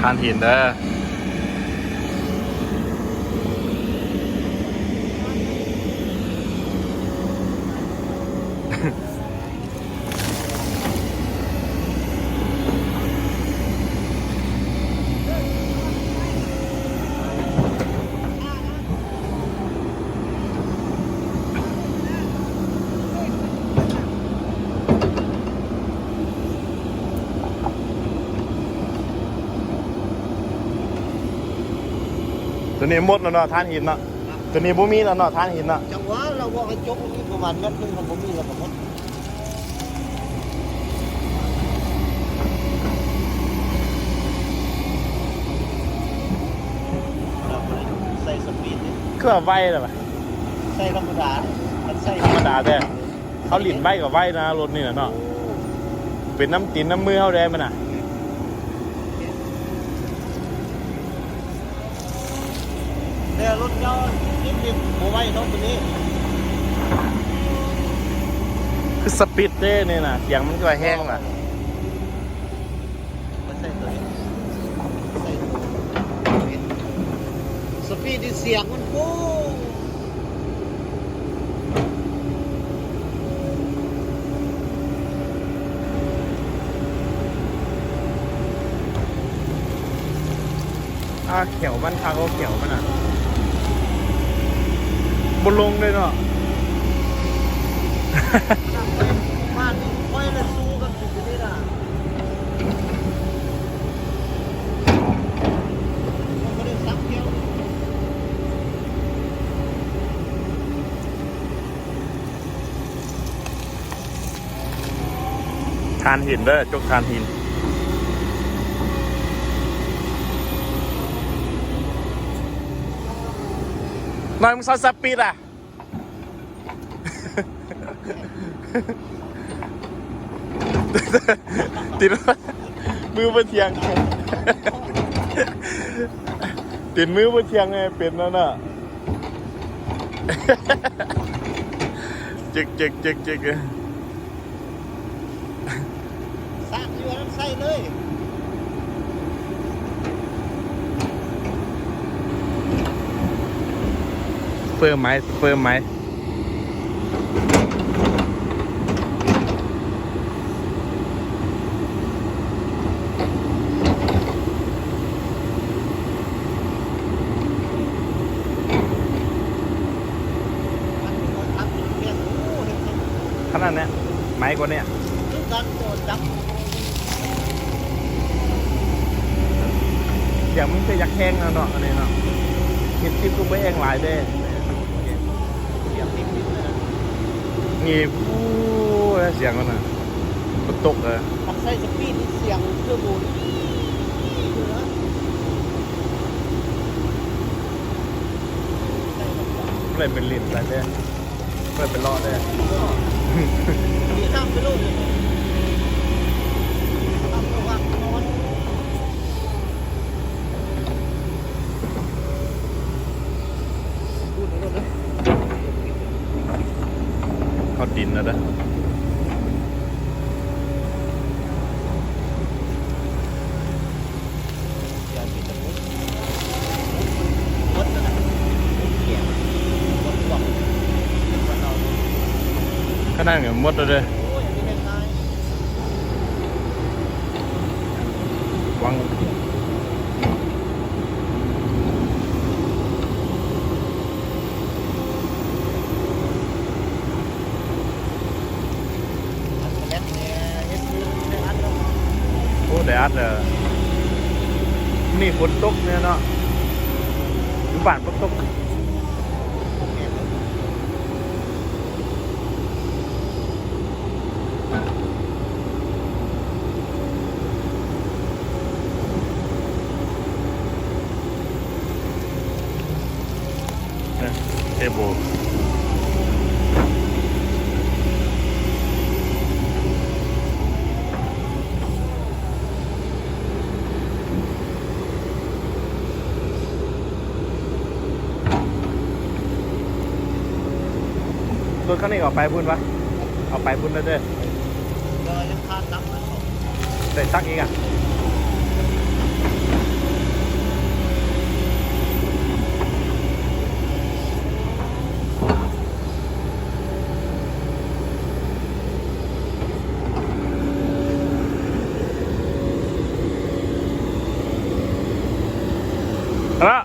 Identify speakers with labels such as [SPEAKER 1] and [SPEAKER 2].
[SPEAKER 1] านหินเด้อตัวนี้หมดแล้วเนาะท่านหินเนาะตัวนี้บ่มีแล้วเนาะท่านหินเนาะ
[SPEAKER 2] จังหวะเราบอกให้จกนี่ประมาณเม็ดนึงมันผมมีแล้วก็หมดเราใส่สปีดนี่
[SPEAKER 1] คือว่าไวเลยป่ะ
[SPEAKER 2] ใส่ธรรมดามันใส่
[SPEAKER 1] ธรรมดาแต่เขาหลินไวกับไวนะรถนี่เนาะเป็นน้ำตีนน้ำมือเขาได้มันน่ะ
[SPEAKER 2] เนี่ยรถเจ้านิดๆโมไว้เนาะตัวนี้
[SPEAKER 1] คือสปีดเด้นี่นะเสียงมันก็แห้งล่ะ
[SPEAKER 2] ใส่ตัวนี้ใส่ตัวนี้สปีดเสียงมันโอ้
[SPEAKER 1] เขียวมันคาเขาเขียวมันอ่ะบนลงเลยเนาะ
[SPEAKER 2] บ้านนี้ค่อยเลยสู้กันถึงนี่ล่ะมันไม่ได้ซักเที่ยว
[SPEAKER 1] ทานหินเด้อจกทานหินน้อยมึงซอสปีดอ่ะติดมือบนเทียงติดมือบนเทียงไงเป็นนั่นน่ะจิก
[SPEAKER 2] ซักอยู่นั้นใส่เลย
[SPEAKER 1] เฟิร์มไหมขนาดเนี้ยไม้กว่าเนี้ยอย่างมึงจะยักแห้งแล้วเนาะอันนี้เนาะคิดกูไม่แห้งหลายเด้งีบเสียงมันน่ะมันตกเลย
[SPEAKER 2] ใส่สปีดเสียงเครื่องบูน
[SPEAKER 1] เลยเป็นลิ้นอะไรเด้เลยเป็นล้อเด้
[SPEAKER 2] มีข้ามไปโลดเลยข้ามระวังนอนพูดไปโลดเลย
[SPEAKER 1] เขาดินนะเด้อขนาดเนี่ยมดเลยวังโอ้แดดเลยนี่ฝนตกเนี่ยเนาะอยู่บ้านฝนตกเทโบรถคันนี้ออกไปพุ่นปะเอาไปพุ่นแล้วเด้อ
[SPEAKER 2] ยังคาดตัก
[SPEAKER 1] ใส่ซักอีกอ่ะ แล้ว